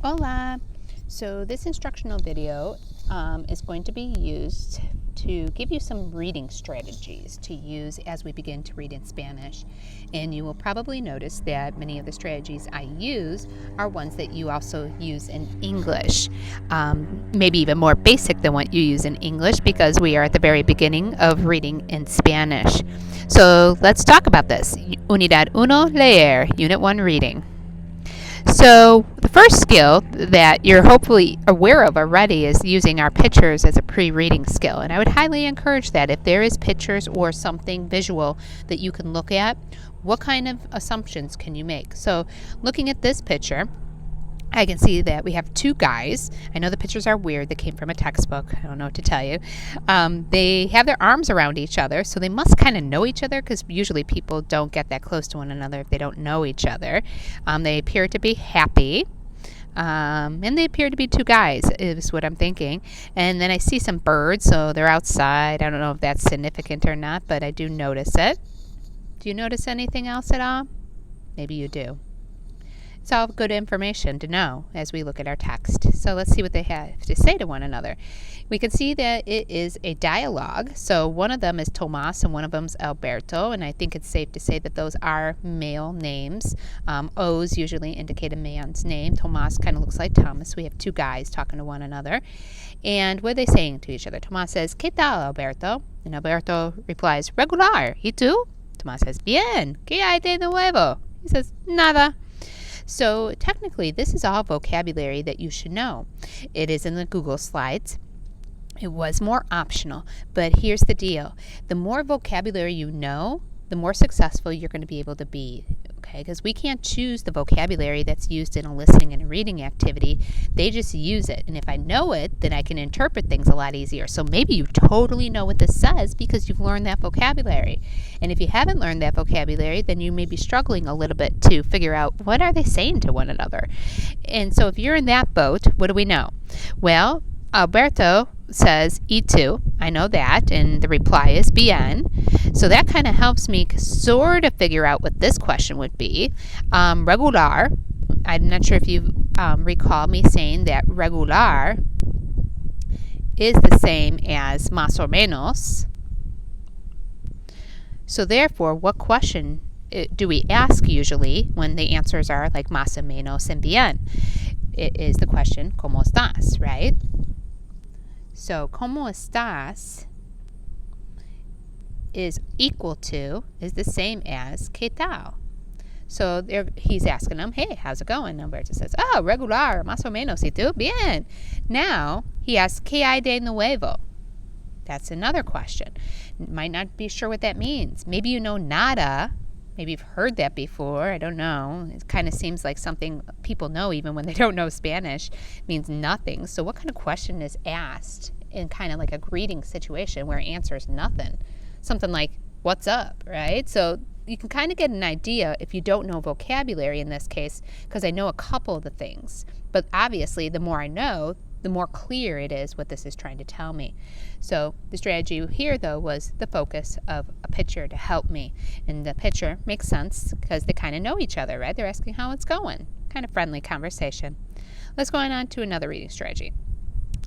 Hola! So this instructional video is going to be used to give you some reading strategies to use as we begin to read in Spanish. And you will probably notice that many of the strategies I use are ones that you also use in English. Maybe even more basic than what you use in English because we are at the very beginning of reading in Spanish. So let's talk about this. Unidad 1, leer, Unit 1, reading. So the first skill that you're hopefully aware of already is using our pictures as a pre-reading skill. And I would highly encourage that if there is pictures or something visual that you can look at, what kind of assumptions can you make? So looking at this picture, I can see that we have two guys. I know the pictures are weird. They came from a textbook. I don't know what to tell you. They have their arms around each other, so they must kind of know each other because usually people don't get that close to one another if they don't know each other. They appear to be happy. And they appear to be two guys, is what I'm thinking. And then I see some birds, so they're outside. I don't know if that's significant or not, but I do notice it. Do you notice anything else at all? Maybe you do. It's all good information to know as we look at our text. So let's see what they have to say to one another. We can see that it is a dialogue. So one of them is Tomas and one of them is Alberto. And I think it's safe to say that those are male names. O's usually indicate a man's name. Tomas kind of looks like Thomas. We have two guys talking to one another. And what are they saying to each other? Tomas says, ¿Qué tal, Alberto? And Alberto replies, regular. ¿Y tú? Tomas says, bien. ¿Qué hay de nuevo? He says, nada. So technically, this is all vocabulary that you should know. It is in the Google Slides. It was more optional, but here's the deal. The more vocabulary you know, the more successful you're going to be able to be, okay? Because we can't choose the vocabulary that's used in a listening and a reading activity. They just use it. And if I know it, then I can interpret things a lot easier. So maybe you totally know what this says because you've learned that vocabulary. And if you haven't learned that vocabulary, then you may be struggling a little bit to figure out what are they saying to one another. And so if you're in that boat, what do we know? Well, Alberto says, ¿Y tú? I know that, and the reply is bien. So that kind of helps me sort of figure out what this question would be. Regular, I'm not sure if you recall me saying that regular is the same as más o menos. So therefore, what question do we ask usually when the answers are like más o menos and bien? It is the question, ¿Cómo estás? Right? So, ¿Cómo estás? Is the same as ¿Qué tal? So he's asking them, hey, how's it going? And Alberto says, oh, regular, más o menos, ¿y tú? Bien. Now, he asks, ¿Qué hay de nuevo? That's another question. Might not be sure what that means. Maybe you know nada. Maybe you've heard that before. I don't know. It kind of seems like something people know even when they don't know Spanish. It means nothing. So what kind of question is asked in kind of like a greeting situation where answer is nothing? Something like, what's up, right? So you can kind of get an idea if you don't know vocabulary in this case, because I know a couple of the things. But obviously, the more I know, the more clear it is what this is trying to tell me. So the strategy here, though, was the focus of a picture to help me. And the picture makes sense because they kind of know each other, right? They're asking how it's going. Kind of friendly conversation. Let's go on to another reading strategy.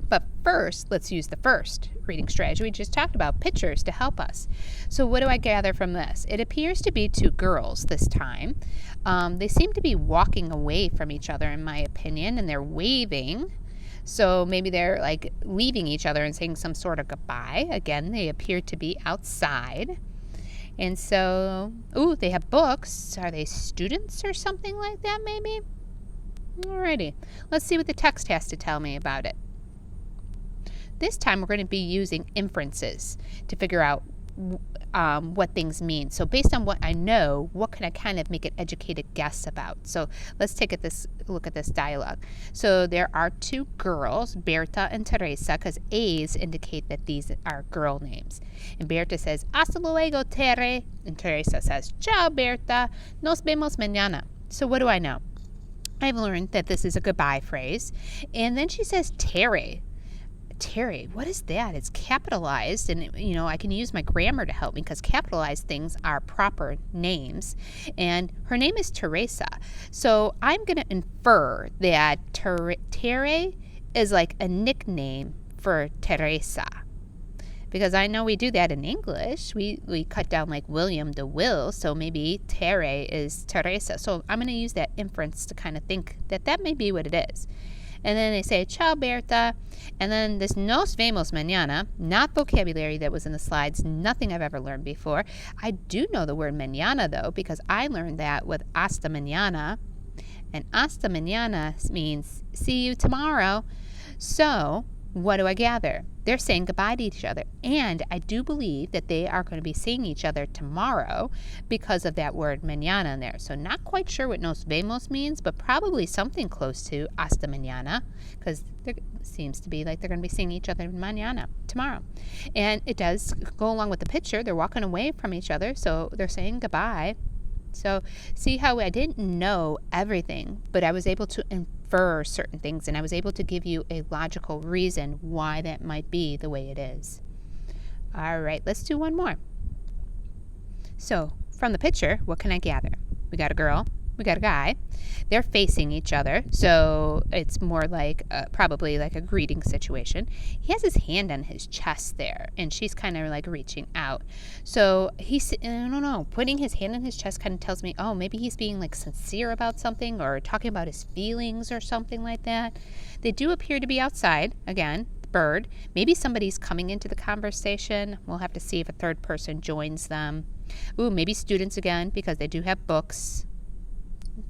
But first, let's use the first reading strategy we just talked about, pictures, to help us. So what do I gather from this? It appears to be two girls this time. They seem to be walking away from each other, in my opinion, and they're waving. So maybe they're like leaving each other and saying some sort of goodbye. Again, they appear to be outside. And so, they have books. Are they students or something like that maybe? Alrighty. Let's see what the text has to tell me about it. This time we're going to be using inferences to figure out what things mean. So based on what I know, what can I kind of make an educated guess about? So let's take a look at this dialogue. So there are two girls, Berta and Teresa, because A's indicate that these are girl names. And Berta says, hasta luego, Tere. And Teresa says, ciao, Berta. Nos vemos mañana. So what do I know? I've learned that this is a goodbye phrase. And then she says, Tere. Terry, what is that? It's capitalized, and I can use my grammar to help me because capitalized things are proper names. And her name is Teresa. So I'm going to infer that Terry is like a nickname for Teresa. Because I know we do that in English. We cut down like William to Will, so maybe Terry is Teresa. So I'm going to use that inference to kind of think that may be what it is. And then they say, Ciao, Berta. And then this nos vemos mañana, not vocabulary that was in the slides, nothing I've ever learned before. I do know the word mañana, though, because I learned that with hasta mañana. And hasta mañana means see you tomorrow. So what do I gather? They're saying goodbye to each other. And I do believe that they are going to be seeing each other tomorrow because of that word mañana in there. So not quite sure what nos vemos means, but probably something close to hasta mañana, because it seems to be like they're going to be seeing each other mañana, tomorrow. And it does go along with the picture. They're walking away from each other, so they're saying goodbye. So see how I didn't know everything, but I was able to infer certain things, and I was able to give you a logical reason why that might be the way it is. All right, let's do one more. So from the picture, what can I gather? We got a girl, we got a guy. They're facing each other, so it's more like probably like a greeting situation. He has his hand on his chest there, and she's kind of like reaching out. So he's, I don't know, putting his hand on his chest kind of tells me, oh, maybe he's being like sincere about something or talking about his feelings or something like that. They do appear to be outside, again, bird. Maybe somebody's coming into the conversation. We'll have to see if a third person joins them. Ooh, maybe students again, because they do have books.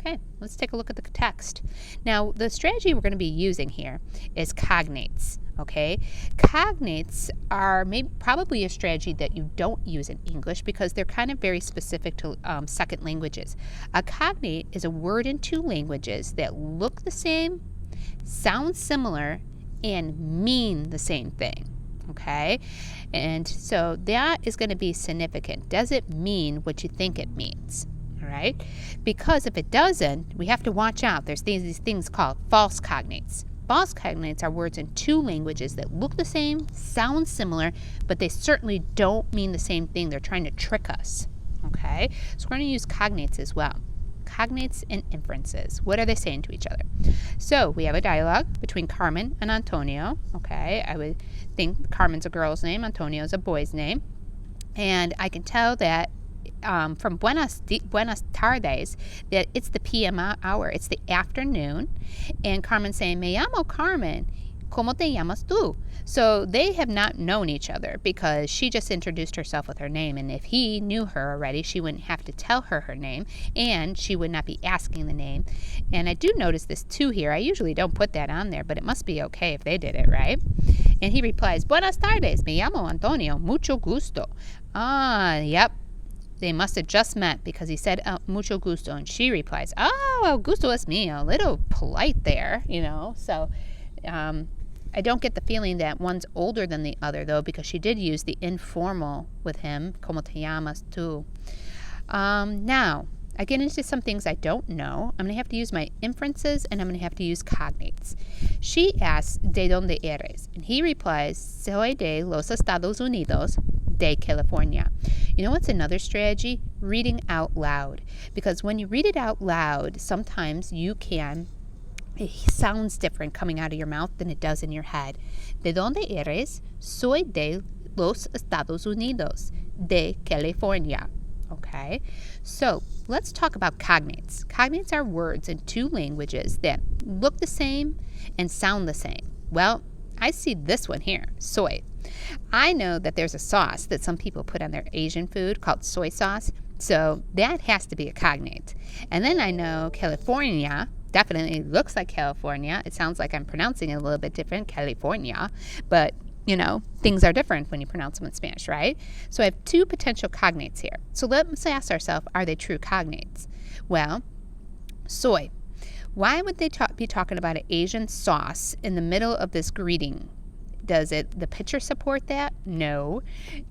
Okay, let's take a look at the text. Now, the strategy we're going to be using here is cognates, okay? Cognates are probably a strategy that you don't use in English because they're kind of very specific to second languages. A cognate is a word in two languages that look the same, sound similar, and mean the same thing, okay? And so that is going to be significant. Does it mean what you think it means? Right? Because if it doesn't, we have to watch out. There's these things called false cognates. False cognates are words in two languages that look the same, sound similar, but they certainly don't mean the same thing. They're trying to trick us. Okay? So we're going to use cognates as well. Cognates and inferences. What are they saying to each other? So we have a dialogue between Carmen and Antonio. Okay? I would think Carmen's a girl's name, Antonio's a boy's name. And I can tell that from Buenas tardes, that it's the PM hour. It's the afternoon. And Carmen's saying, Me llamo Carmen. ¿Cómo te llamas tú? So they have not known each other because she just introduced herself with her name. And if he knew her already, she wouldn't have to tell her name. And she would not be asking the name. And I do notice this too here. I usually don't put that on there, but it must be okay if they did it, right? And he replies, Buenas tardes. Me llamo Antonio. Mucho gusto. Ah, yep. They must have just met because he said, mucho gusto. And she replies, oh, gusto es mío. A little polite there, So I don't get the feeling that one's older than the other, though, because she did use the informal with him, como te llamas tú. Now, I get into some things I don't know. I'm going to have to use my inferences, and I'm going to have to use cognates. She asks, ¿De dónde eres? And he replies, soy de los Estados Unidos, de California. You know what's another strategy? Reading out loud. Because when you read it out loud, sometimes it sounds different coming out of your mouth than it does in your head. ¿De dónde eres? Soy de los Estados Unidos, de California. Okay, so let's talk about cognates. Cognates are words in two languages that look the same and sound the same. Well, I see this one here, soy. I know that there's a sauce that some people put on their Asian food called soy sauce, so that has to be a cognate. And then I know California definitely looks like California. It sounds like I'm pronouncing it a little bit different, California, but things are different when you pronounce them in Spanish, right? So I have two potential cognates here. So let's ask ourselves, are they true cognates? Well, soy. Why would they be talking about an Asian sauce in the middle of this greeting? Does the picture support that? No.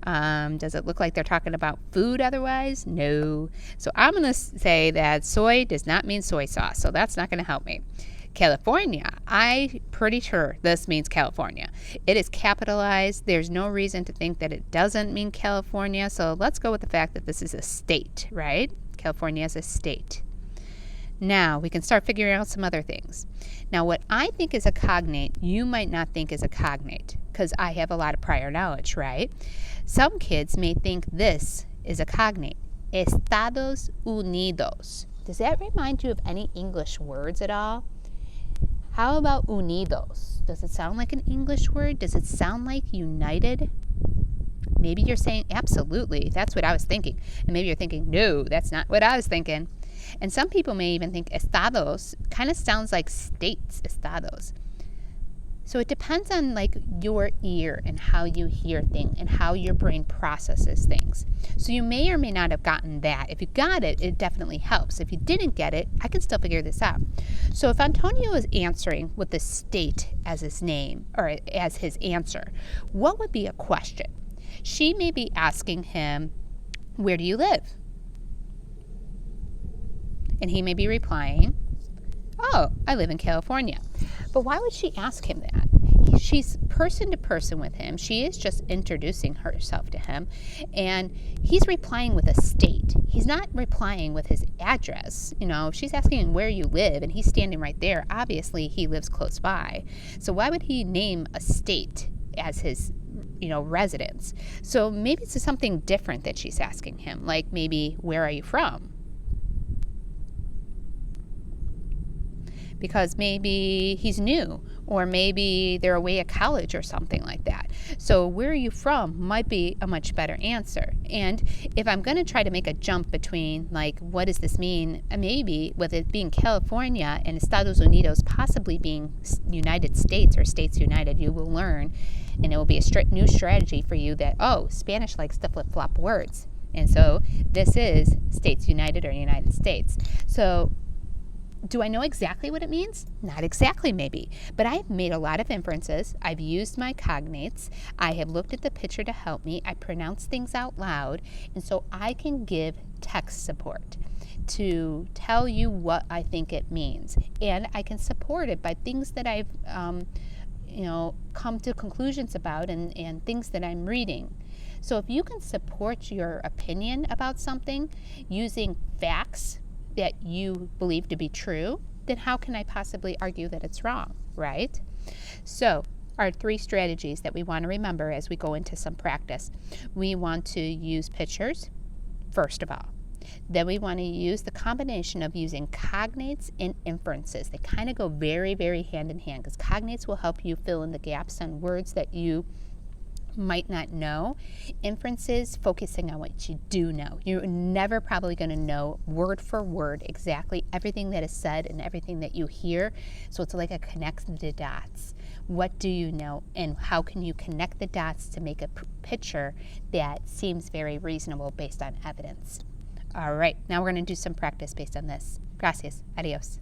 Does it look like they're talking about food otherwise? No. So I'm going to say that soy does not mean soy sauce, so that's not going to help me. California. I'm pretty sure this means California. It is capitalized. There's no reason to think that it doesn't mean California. So let's go with the fact that this is a state, right? California is a state. Now we can start figuring out some other things. Now what I think is a cognate, you might not think is a cognate because I have a lot of prior knowledge, right? Some kids may think this is a cognate. Estados Unidos. Does that remind you of any English words at all? How about unidos? Does it sound like an English word? Does it sound like united? Maybe you're saying absolutely. That's what I was thinking. And maybe you're thinking, no, that's not what I was thinking. And some people may even think estados kind of sounds like states, estados. So it depends on like your ear and how you hear things and how your brain processes things. So you may or may not have gotten that. If you got it, it definitely helps. If you didn't get it, I can still figure this out. So if Antonio is answering with the state as his name or as his answer, what would be a question? She may be asking him, where do you live? And he may be replying, oh, I live in California. But why would she ask him that? She's person to person with him. She is just introducing herself to him. And he's replying with a state. He's not replying with his address. You know, she's asking him where you live, and he's standing right there. Obviously, he lives close by. So why would he name a state as his, residence? So maybe it's something different that she's asking him. Like maybe, where are you from? Because maybe he's new, or maybe they're away at college or something like that. So where are you from might be a much better answer. And if I'm going to try to make a jump between, like, what does this mean? Maybe with it being California and Estados Unidos possibly being United States or States United, you will learn, and it will be a new strategy for you that, Spanish likes to flip-flop words. And so this is States United or United States. So do I know exactly what it means? Not exactly, maybe. But I've made a lot of inferences. I've used my cognates. I have looked at the picture to help me. I pronounce things out loud. And so I can give text support to tell you what I think it means. And I can support it by things that I've come to conclusions about and things that I'm reading. So if you can support your opinion about something using facts that you believe to be true, then how can I possibly argue that it's wrong, right? So our 3 strategies that we want to remember as we go into some practice. We want to use pictures, first of all. Then we want to use the combination of using cognates and inferences. They kind of go very, very hand in hand because cognates will help you fill in the gaps on words that you might not know. Inferences, focusing on what you do know. You're never probably going to know word for word exactly everything that is said and everything that you hear. So it's like a connect the dots. What do you know, and how can you connect the dots to make a picture that seems very reasonable based on evidence? All right, now we're going to do some practice based on this. Gracias. Adios.